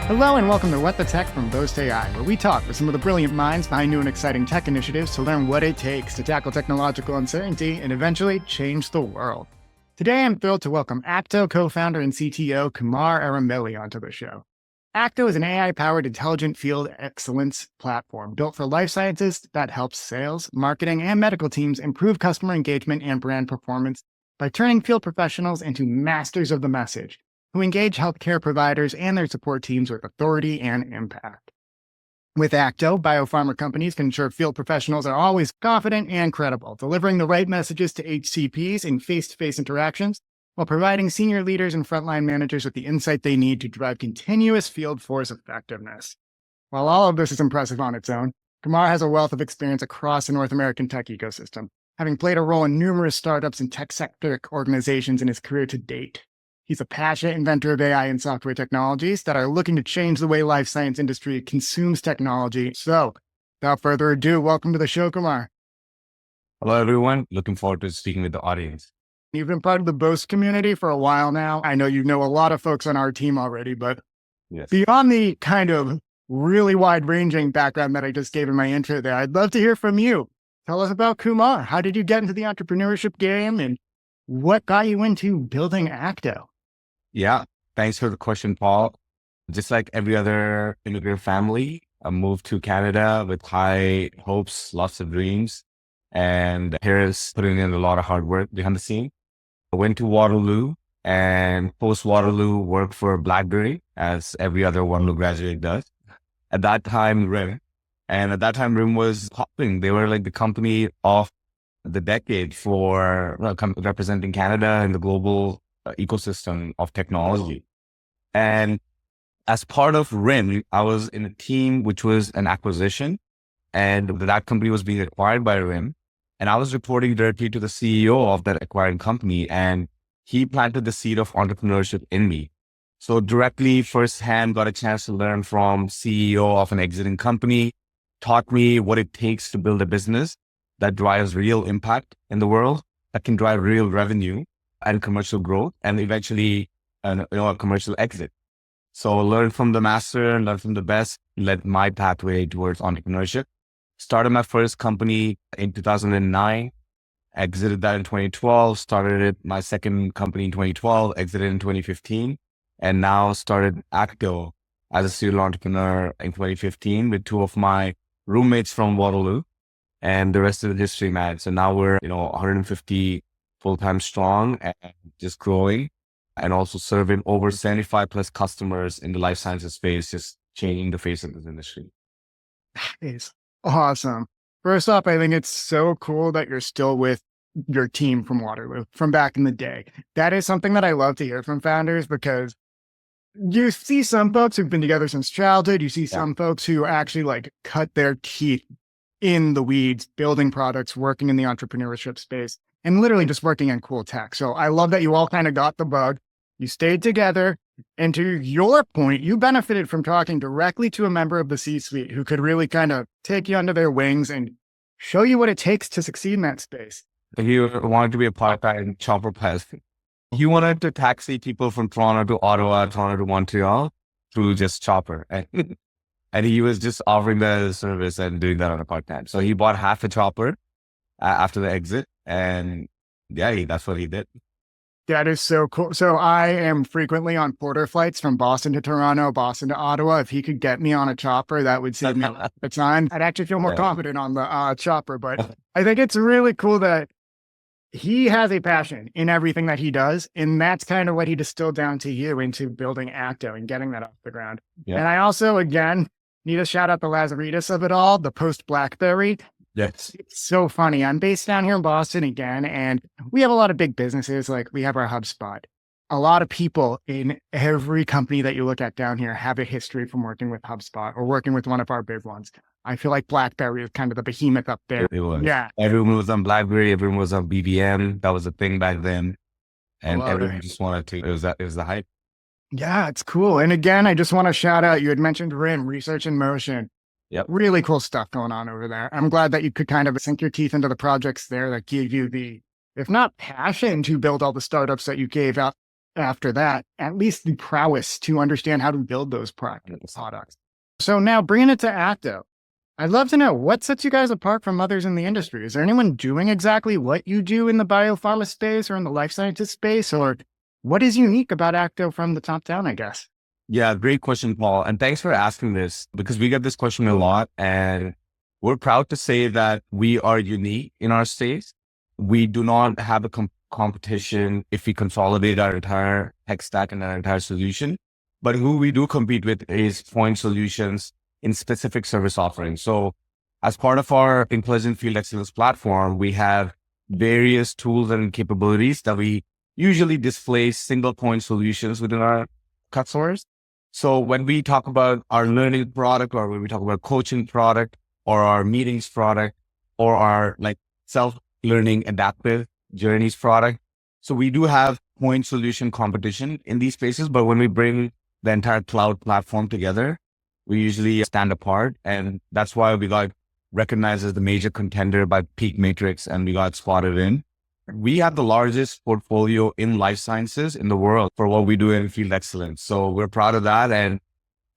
Hello and welcome to What the Tech from Boast AI, where we talk with some of the brilliant minds behind new and exciting tech initiatives to learn what it takes to tackle technological uncertainty and eventually change the world. Today, I'm thrilled to welcome Acto co-founder and CTO Kumar Erramilli onto the show. Acto is an AI-powered intelligent field excellence platform built for life sciences that helps sales, marketing, and medical teams improve customer engagement and brand performance by turning field professionals into masters of the message, who engage healthcare providers and their support teams with authority and impact. With Acto, biopharma companies can ensure field professionals are always confident and credible, delivering the right messages to HCPs in face-to-face interactions, while providing senior leaders and frontline managers with the insight they need to drive continuous field force effectiveness. While all of this is impressive on its own, Kumar has a wealth of experience across the North American tech ecosystem, having played a role in numerous startups and tech-centric organizations in his career to date. He's a passionate inventor of AI and software technologies that are looking to change the way life science industry consumes technology. So, without further ado, welcome to the show, Kumar. Hello, everyone. Looking forward to speaking with the audience. You've been part of the Boast community for a while now. I know you know a lot of folks on our team already, but Yes. beyond the kind of really wide-ranging background that I just gave in my intro there, I'd love to hear from you. Tell us about Kumar. How did you get into the entrepreneurship game and what got you into building Acto? Yeah. Thanks for the question, Paul. Just like every other immigrant family, I moved to Canada with high hopes, lots of dreams, and parents putting in a lot of hard work behind the scene. I went to Waterloo and post Waterloo worked for BlackBerry, as every other Waterloo graduate does. At that time, RIM. And at that time, RIM was popping. They were like the company of the decade for representing Canada in the global ecosystem of technology. And as part of RIM, I was in a team which was an acquisition, and that company was being acquired by RIM. And I was reporting directly to the CEO of that acquiring company, and he planted the seed of entrepreneurship in me. So directly firsthand got a chance to learn from CEO of an exiting company, taught me what it takes to build a business that drives real impact in the world, that can drive real revenue and commercial growth, and eventually a commercial exit. So learn from the master, learn from the best, led my pathway towards entrepreneurship. Started my first company in 2009, exited that in 2012, started my second company in 2012, exited in 2015, and now started Acto as a serial entrepreneur in 2015 with two of my roommates from Waterloo, and the rest of the history, man. So now we're 150 full-time strong and just growing, and also serving over 75 plus customers in the life sciences space, just changing the face of this industry. It's awesome. First off, I think it's so cool that you're still with your team from Waterloo from back in the day. That is something that I love to hear from founders, because you see some folks who've been together since childhood. You see some folks who actually cut their teeth in the weeds, building products, working in the entrepreneurship space, and literally just working in cool tech. So I love that you all kind of got the bug. You stayed together. And to your point, you benefited from talking directly to a member of the C-suite who could really kind of take you under their wings and show you what it takes to succeed in that space. He wanted to be a part-time chopper pilot. He wanted to taxi people from Toronto to Ottawa, Toronto to Montreal through just chopper. And he was just offering that as a service and doing that on a part-time. So he bought half a chopper after the exit. And that's what he did. That is so cool. So I am frequently on porter flights from Boston to Toronto, Boston to Ottawa. If he could get me on a chopper, that would save me a time. I'd actually feel more confident on the chopper. But I think it's really cool that he has a passion in everything that he does. And that's kind of what he distilled down to you into building Acto and getting that off the ground. Yeah. And I also, again, need to shout out the Lazaritas of it all, the post-BlackBerry. Yes. It's so funny. I'm based down here in Boston again, and we have a lot of big businesses. Like we have our HubSpot. A lot of people in every company that you look at down here have a history from working with HubSpot or working with one of our big ones. I feel like BlackBerry is kind of the behemoth up there. It was. Yeah. Everyone was on BlackBerry. Everyone was on BBM. That was a thing back then. And everyone just wanted to, it was the hype. Yeah, it's cool. And again, I just want to shout out, you had mentioned RIM, Research in Motion. Yep. Really cool stuff going on over there. I'm glad that you could kind of sink your teeth into the projects there that gave you the, if not passion to build all the startups that you gave out after that, at least the prowess to understand how to build those products. So now bringing it to Acto, I'd love to know what sets you guys apart from others in the industry. Is there anyone doing exactly what you do in the biopharma space or in the life sciences space? Or what is unique about Acto from the top down, I guess? Yeah, great question, Paul. And thanks for asking this because we get this question a lot. And we're proud to say that we are unique in our space. We do not have a competition if we consolidate our entire tech stack and our entire solution. But who we do compete with is point solutions in specific service offerings. So as part of our Intelligent Field Excellence platform, we have various tools and capabilities that we usually display single point solutions within our customers. So when we talk about our learning product, or when we talk about coaching product, or our meetings product, or our like self-learning adaptive journeys product. So we do have point solution competition in these spaces, but when we bring the entire cloud platform together, we usually stand apart. And that's why we got recognized as the major contender by Peak Matrix and we got spotted in. We have the largest portfolio in life sciences in the world for what we do in field excellence. So we're proud of that. And,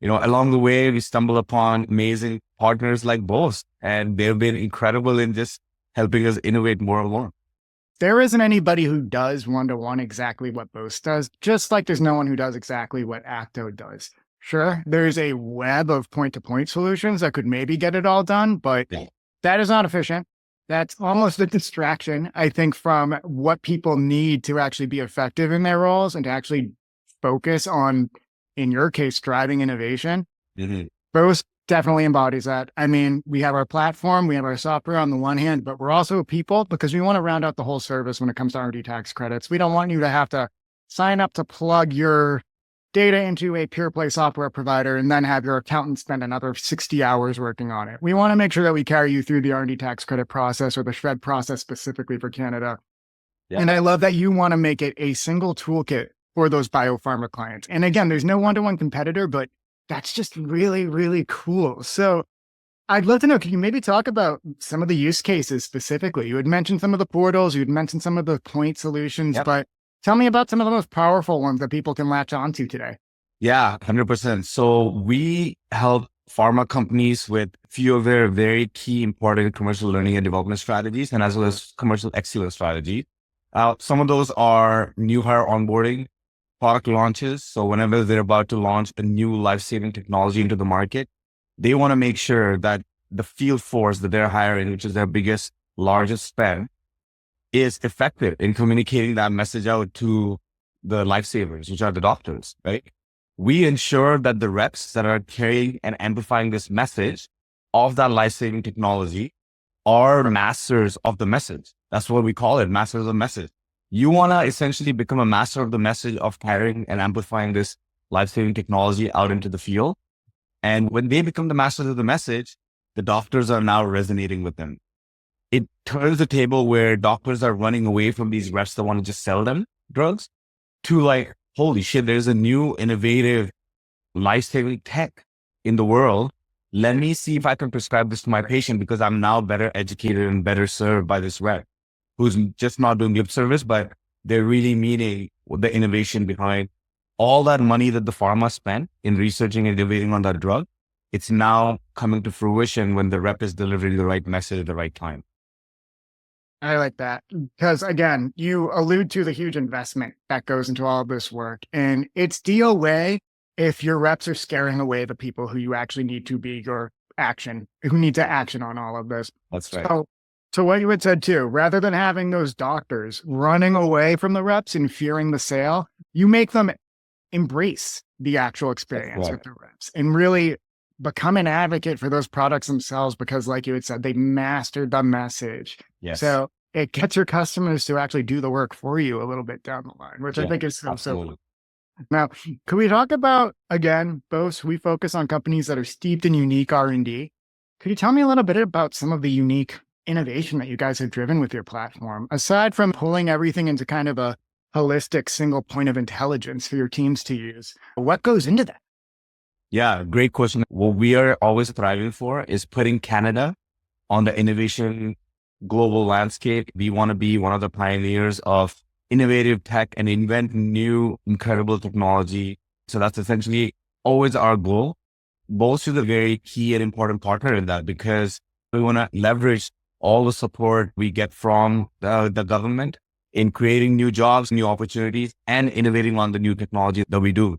along the way, we stumble upon amazing partners like Boast, and they've been incredible in just helping us innovate more and more. There isn't anybody who does one-to-one exactly what Boast does, just like there's no one who does exactly what Acto does. Sure, there's a web of point-to-point solutions that could maybe get it all done, but that is not efficient. That's almost a distraction, I think, from what people need to actually be effective in their roles and to actually focus on, in your case, driving innovation. Mm-hmm. Boast definitely embodies that. I mean, we have our platform, we have our software on the one hand, but we're also people because we want to round out the whole service when it comes to R&D tax credits. We don't want you to have to sign up to plug your data into a pure play software provider and then have your accountant spend another 60 hours working on it. We want to make sure that we carry you through the R&D tax credit process or the shred process specifically for Canada. Yeah. And I love that you want to make it a single toolkit for those biopharma clients. And again, there's no one-to-one competitor, but that's just really, really cool. So I'd love to know, can you maybe talk about some of the use cases specifically? You had mentioned some of the portals, you had mentioned some of the point solutions, but tell me about some of the most powerful ones that people can latch onto today. Yeah, 100%. So we help pharma companies with a few of their very key important commercial learning and development strategies, and as well as commercial excellence strategies. Some of those are new hire onboarding, product launches. So whenever they're about to launch a new life-saving technology into the market, they want to make sure that the field force that they're hiring, which is their biggest, largest spend, is effective in communicating that message out to the lifesavers, which are the doctors, right? We ensure that the reps that are carrying and amplifying this message of that life-saving technology are masters of the message. That's what we call it, masters of the message. You want to essentially become a master of the message of carrying and amplifying this life-saving technology out into the field. And when they become the masters of the message, the doctors are now resonating with them. It turns the table where doctors are running away from these reps that want to just sell them drugs to like, holy shit, there's a new innovative life-saving tech in the world. Let me see if I can prescribe this to my patient because I'm now better educated and better served by this rep who's just not doing lip service, but they're really meaning the innovation behind all that money that the pharma spent in researching and innovating on that drug. It's now coming to fruition when the rep is delivering the right message at the right time. I like that because, again, you allude to the huge investment that goes into all of this work, and it's DOA if your reps are scaring away the people who you actually need to be your action, who need to action on all of this. That's right. So what you had said too, rather than having those doctors running away from the reps and fearing the sale, you make them embrace the actual experience with the reps and really become an advocate for those products themselves because, like you had said, they mastered the message. Yes. So it gets your customers to actually do the work for you a little bit down the line, which I think is so cool. Now, could we talk about, again, Boast, we focus on companies that are steeped in unique R&D. Could you tell me a little bit about some of the unique innovation that you guys have driven with your platform, aside from pulling everything into kind of a holistic single point of intelligence for your teams to use? What goes into that? Yeah, great question. What we are always thriving for is putting Canada on the innovation global landscape. We want to be one of the pioneers of innovative tech and invent new incredible technology. So that's essentially always our goal. Boast is a very key and important partner in that because we want to leverage all the support we get from the government in creating new jobs, new opportunities, and innovating on the new technology that we do.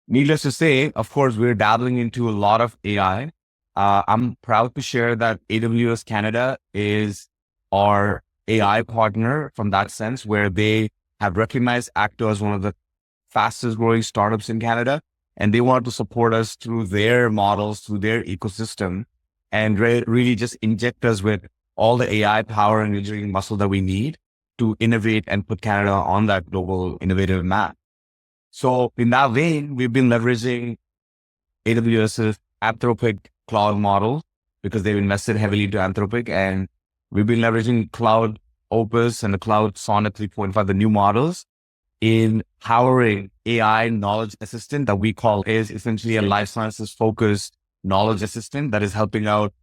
Needless to say, of course, we're dabbling into a lot of AI. I'm proud to share that AWS Canada is our AI partner from that sense, where they have recognized Acto as one of the fastest growing startups in Canada. And they want to support us through their models, through their ecosystem, and really just inject us with all the AI power and engineering muscle that we need to innovate and put Canada on that global innovative map. So in that vein, we've been leveraging AWS's Anthropic cloud model because they've invested heavily into Anthropic, and we've been leveraging Cloud Opus and the Cloud Sonnet 3.5, the new models, in powering AI knowledge assistant that we call is essentially a life sciences focused knowledge assistant that is helping out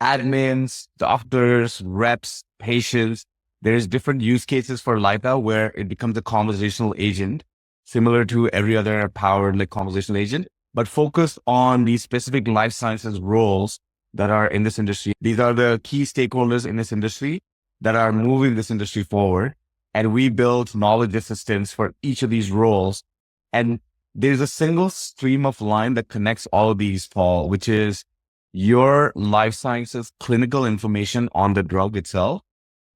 admins, doctors, reps, patients. There's different use cases for Leica where it becomes a conversational agent, similar to every other powered like conversational agent, but focused on these specific life sciences roles that are in this industry. These are the key stakeholders in this industry that are moving this industry forward. And we build knowledge assistants for each of these roles. And there's a single stream of line that connects all of these, Paul, which is your life sciences clinical information on the drug itself,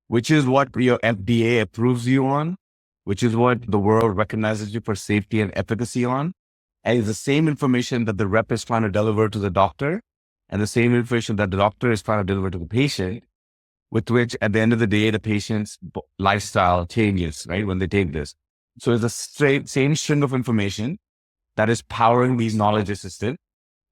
which is what your FDA approves you on, which is what the world recognizes you for safety and efficacy on. And it's the same information that the rep is trying to deliver to the doctor and the same information that the doctor is trying to deliver to the patient, with which at the end of the day, the patient's lifestyle changes, right? When they take this. So it's the same string of information that is powering these knowledge assistants,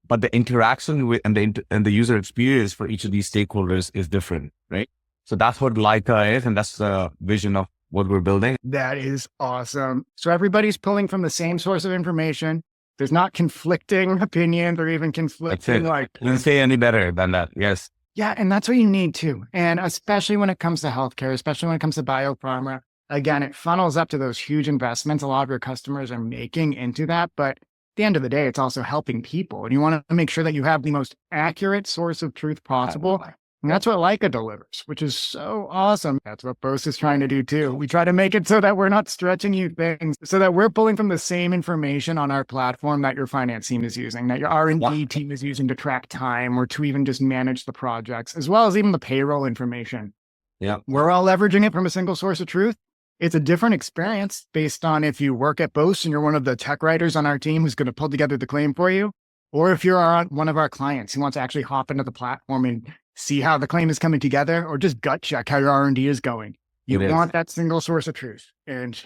but the interaction with and the user experience for each of these stakeholders is different, right? So that's what Leica is. And that's the vision of what we're building. That is awesome. So everybody's pulling from the same source of information. There's not conflicting opinions or even conflicting I couldn't say any better than that. Yes. Yeah. And that's what you need too. And especially when it comes to healthcare, especially when it comes to biopharma, again, it funnels up to those huge investments a lot of your customers are making into that. But at the end of the day, it's also helping people. And you want to make sure that you have the most accurate source of truth possible. And that's what Leica delivers, which is so awesome. That's what Boast is trying to do too. We try to make it so that we're not stretching you things, so that we're pulling from the same information on our platform that your finance team is using, that your R&D team is using to track time or to even just manage the projects, as well as even the payroll information. Yeah. We're all leveraging it from a single source of truth. It's a different experience based on if you work at Boast and you're one of the tech writers on our team who's going to pull together the claim for you, or if you're one of our clients who wants to actually hop into the platform and see how the claim is coming together, or just gut check how your R&D is going. You want that single source of truth. And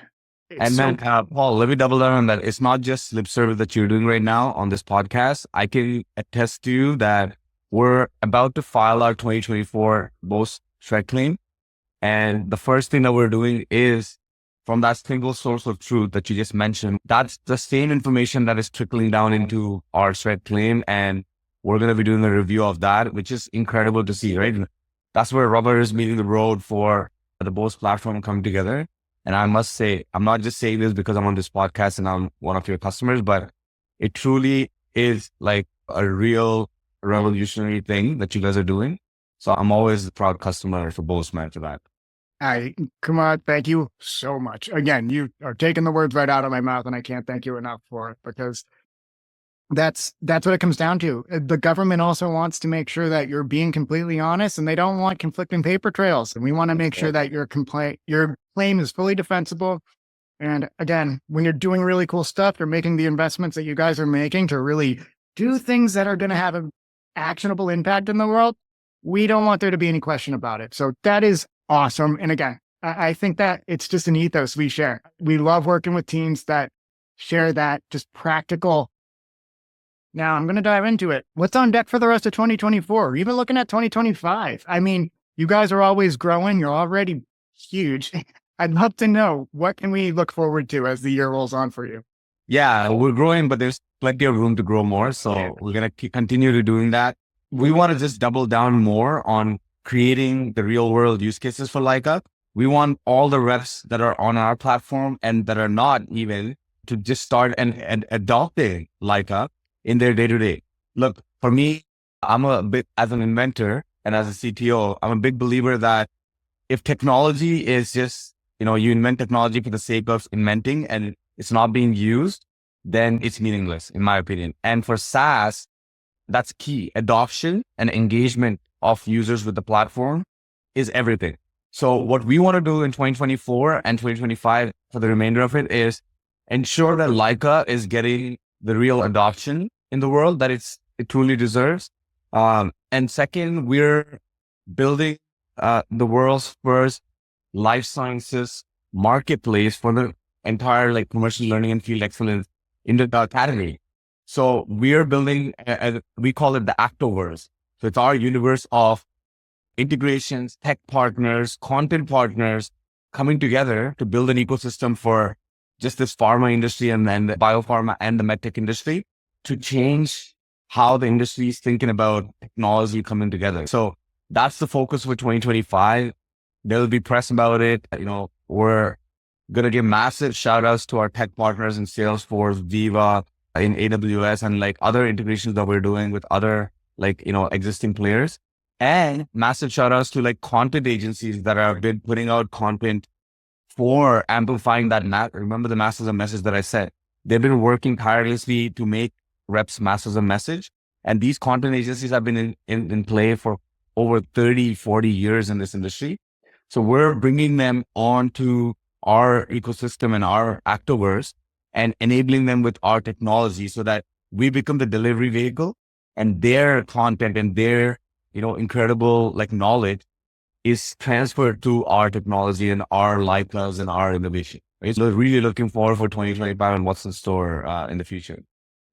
then, Paul, let me double down on that. It's not just lip service that you're doing right now on this podcast. I can attest to you that we're about to file our 2024 Boast shred claim. And the first thing that we're doing is from that single source of truth that you just mentioned, that's the same information that is trickling down into our shred claim. And we're going to be doing a review of that, which is incredible to see, right? That's where rubber is meeting the road for the Boast platform coming together. And I must say, I'm not just saying this because I'm on this podcast and I'm one of your customers, but it truly is like a real revolutionary thing that you guys are doing. So I'm always a proud customer for Boast, man, for that. Kumar, thank you so much. Again, you are taking the words right out of my mouth, and I can't thank you enough for it, because that's what it comes down to. The government also wants to make sure that you're being completely honest, and they don't want conflicting paper trails. And we want to make sure that your claim is fully defensible. And again, when you're doing really cool stuff, you're making the investments that you guys are making to really do things that are going to have an actionable impact in the world. We don't want there to be any question about it. So that is awesome. And again, I think that it's just an ethos we share. We love working with teams that share that just practical. Now I'm going to dive into it. What's on deck for the rest of 2024? Even looking at 2025. I mean, you guys are always growing. You're already huge. I'd love to know, what can we look forward to as the year rolls on for you? Yeah, we're growing, but there's plenty of room to grow more. So we're going to continue to doing that. We want to just double down more on creating the real world use cases for Leica. We want all the reps that are on our platform and that are not even to just start and adopting Leica in their day-to-day. Look, for me, I'm a bit, as an inventor and as a CTO, I'm a big believer that if technology is just, you invent technology for the sake of inventing and it's not being used, then it's meaningless, in my opinion. And for SaaS, that's key. Adoption and engagement of users with the platform is everything. So what we want to do in 2024 and 2025 for the remainder of it is ensure that Leica is getting the real adoption in the world that it truly deserves. And second, we're building the world's first life sciences marketplace for the entire like commercial learning and field excellence in the category. So we're building, we call it the Actoverse. So it's our universe of integrations, tech partners, content partners coming together to build an ecosystem for just this pharma industry and then the biopharma and the medtech industry to change how the industry is thinking about technology coming together. So that's the focus for 2025. There'll be press about it. We're going to give massive shout outs to our tech partners in Salesforce, Viva, in AWS, and like other integrations that we're doing with other existing players. And massive shout outs to like content agencies that have been putting out content for amplifying that. Remember the masters of message that I said? They've been working tirelessly to make reps masters of message. And these content agencies have been in play for over 30, 40 years in this industry. So we're bringing them onto our ecosystem and our Actoverse and enabling them with our technology so that we become the delivery vehicle and their content and their, incredible like knowledge is transferred to our technology and our lifelines and our innovation. Right? So really looking forward for 2025 and what's in store in the future.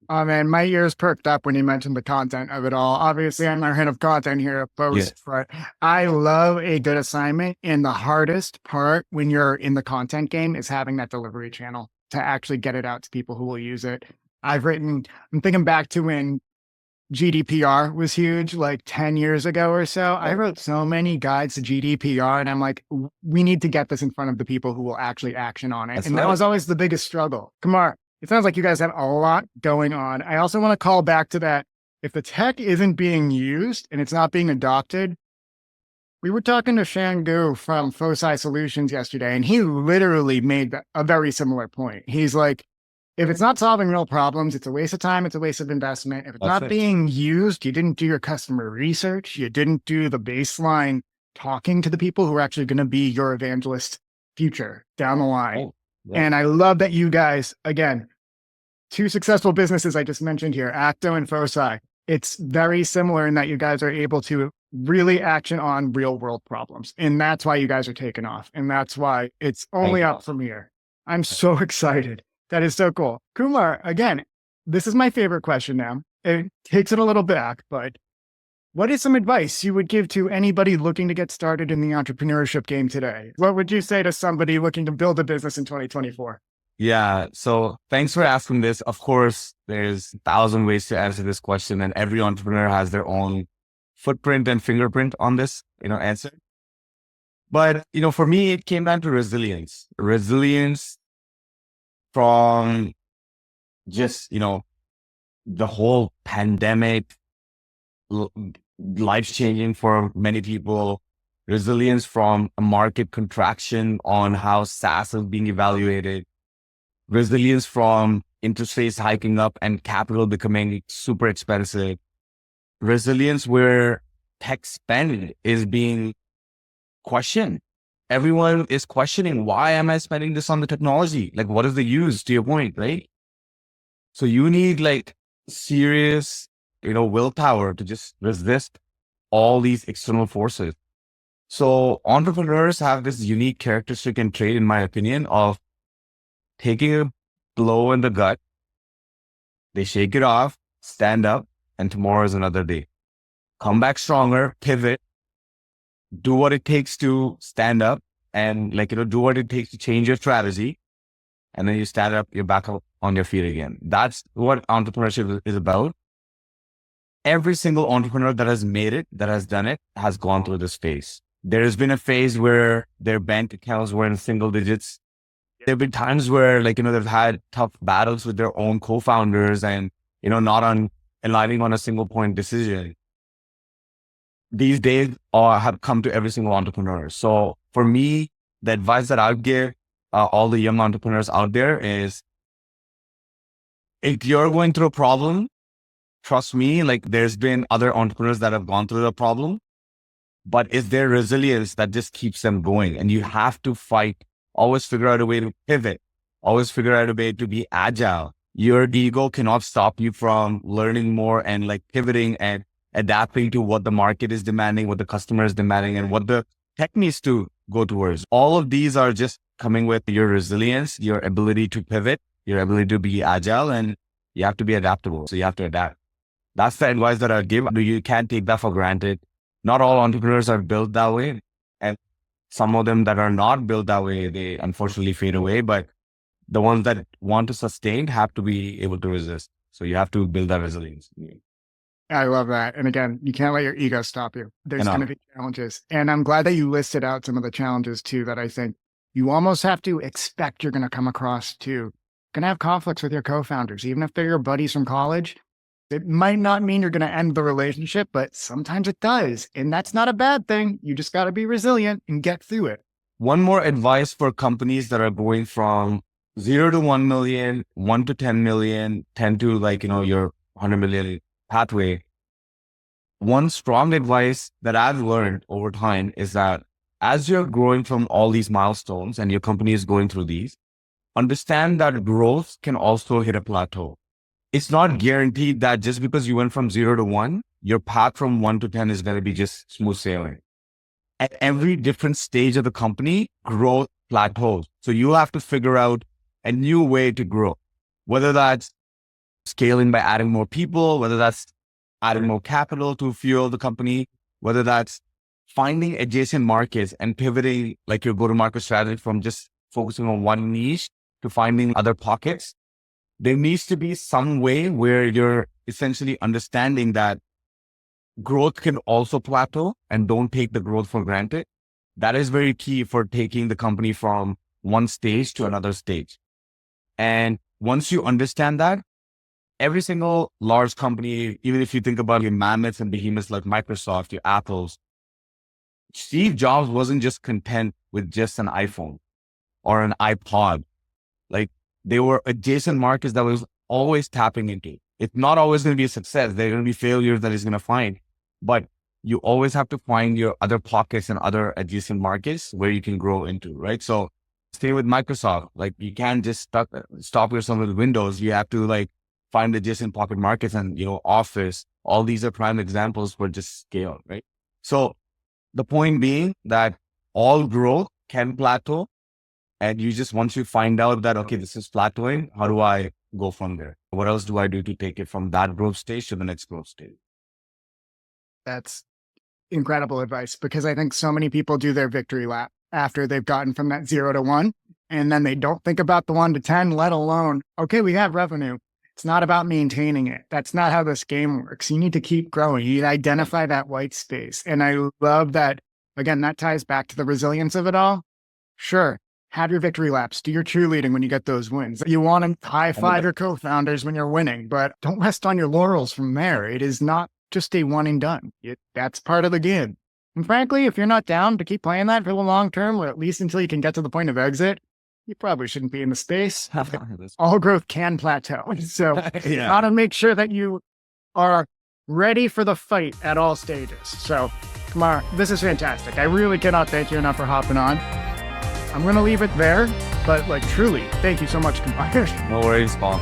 Oh man, my ears perked up when you mentioned the content of it all. Obviously, I'm our head of content here at Boast, but I love a good assignment. And the hardest part when you're in the content game is having that delivery channel to actually get it out to people who will use it. I'm thinking back to when GDPR was huge, like 10 years ago or so. I wrote so many guides to GDPR and I'm like, we need to get this in front of the people who will actually action on it. That was always the biggest struggle. Kumar, it sounds like you guys have a lot going on. I also want to call back to that. If the tech isn't being used and it's not being adopted, we were talking to Shangu from Foci Solutions yesterday, and he literally made a very similar point. He's like, if it's not solving real problems, it's a waste of time, it's a waste of investment. If it's not being used, you didn't do your customer research, you didn't do the baseline talking to the people who are actually going to be your evangelist future down the line. And I love that you guys, again, two successful businesses I just mentioned here, Acto and Foci. It's very similar in that you guys are able to really action on real world problems. And that's why you guys are taking off. And that's why it's only up from here. I'm so excited. That is so cool. Kumar, again, this is my favorite question now. It takes it a little back, but what is some advice you would give to anybody looking to get started in the entrepreneurship game today? What would you say to somebody looking to build a business in 2024? Yeah. So thanks for asking this. Of course, there's 1,000 ways to answer this question and every entrepreneur has their own footprint and fingerprint on this, answer. But, for me, it came down to resilience from just, the whole pandemic, life changing for many people, resilience from a market contraction on how SaaS is being evaluated, resilience from interest rates hiking up and capital becoming super expensive, resilience where tech spend is being questioned. Everyone is questioning, why am I spending this on the technology? Like, what is the use, to your point, right? So you need like serious, willpower to just resist all these external forces. So entrepreneurs have this unique characteristic and trait, in my opinion, of taking a blow in the gut. They shake it off, stand up, and tomorrow is another day. Come back stronger, pivot, do what it takes to stand up and do what it takes to change your strategy. And then you stand up, you're back up on your feet again. That's what entrepreneurship is about. Every single entrepreneur that has made it, that has done it, has gone through this phase. There's been a phase where their bank accounts were in single digits. There have been times where they've had tough battles with their own co-founders and, not on aligning on a single point decision. These days have come to every single entrepreneur. So for me, the advice that I would give all the young entrepreneurs out there is, if you're going through a problem, trust me, there's been other entrepreneurs that have gone through the problem, but it's their resilience that just keeps them going. And you have to fight, always figure out a way to pivot, always figure out a way to be agile. Your ego cannot stop you from learning more and pivoting and adapting to what the market is demanding, what the customer is demanding, and what the tech needs to go towards. All of these are just coming with your resilience, your ability to pivot, your ability to be agile, and you have to be adaptable. So you have to adapt. That's the advice that I give. You can't take that for granted. Not all entrepreneurs are built that way. And some of them that are not built that way, they unfortunately fade away. But the ones that want to sustain have to be able to resist. So you have to build that resilience. I love that. And again, you can't let your ego stop you. There's going to be challenges. And I'm glad that you listed out some of the challenges too, that I think you almost have to expect you're going to come across too. You're going to have conflicts with your co-founders, even if they're your buddies from college. It might not mean you're going to end the relationship, but sometimes it does. And that's not a bad thing. You just got to be resilient and get through it. One more advice for companies that are going from 0 to 1 million, 1 to 10 million, 10 to your 100 million pathway. One strong advice that I've learned over time is that as you're growing from all these milestones and your company is going through these, understand that growth can also hit a plateau. It's not guaranteed that just because you went from 0 to 1, your path from 1 to 10 is going to be just smooth sailing. At every different stage of the company, growth plateaus. So you have to figure out a new way to grow, whether that's scaling by adding more people, whether that's adding more capital to fuel the company, whether that's finding adjacent markets and pivoting your go-to-market strategy from just focusing on one niche to finding other pockets. There needs to be some way where you're essentially understanding that growth can also plateau, and don't take the growth for granted. That is very key for taking the company from one stage to another stage. And once you understand that, every single large company, even if you think about your mammoths and behemoths like Microsoft, your Apples, Steve Jobs wasn't just content with just an iPhone or an iPod. They were adjacent markets that was always tapping into. It's not always going to be a success. There are going to be failures that he's going to find, but you always have to find your other pockets and other adjacent markets where you can grow into, right? So stay with Microsoft. You can't just stop yourself with Windows. You have to find adjacent pocket markets and, Office. All these are prime examples for just scale, right? So the point being that all growth can plateau. And once you find out that, okay, this is plateauing, how do I go from there? What else do I do to take it from that growth stage to the next growth stage? That's incredible advice, because I think so many people do their victory lap after they've gotten from that 0 to 1, and then they don't think about the 1 to 10, let alone, okay, we have revenue. It's not about maintaining it. That's not how this game works. You need to keep growing. You need to identify that white space. And I love that, again, that ties back to the resilience of it all. Sure. Have your victory laps. Do your cheerleading when you get those wins. You want to high five your co-founders when you're winning, but don't rest on your laurels from there. It is not just a one and done. That's part of the game. And frankly, if you're not down to keep playing that for the long term, or at least until you can get to the point of exit, you probably shouldn't be in the space. All growth can plateau. So you got to make sure that you are ready for the fight at all stages. So Kumar, this is fantastic. I really cannot thank you enough for hopping on. I'm going to leave it there, but truly, thank you so much, Kumar. No worries, Paul.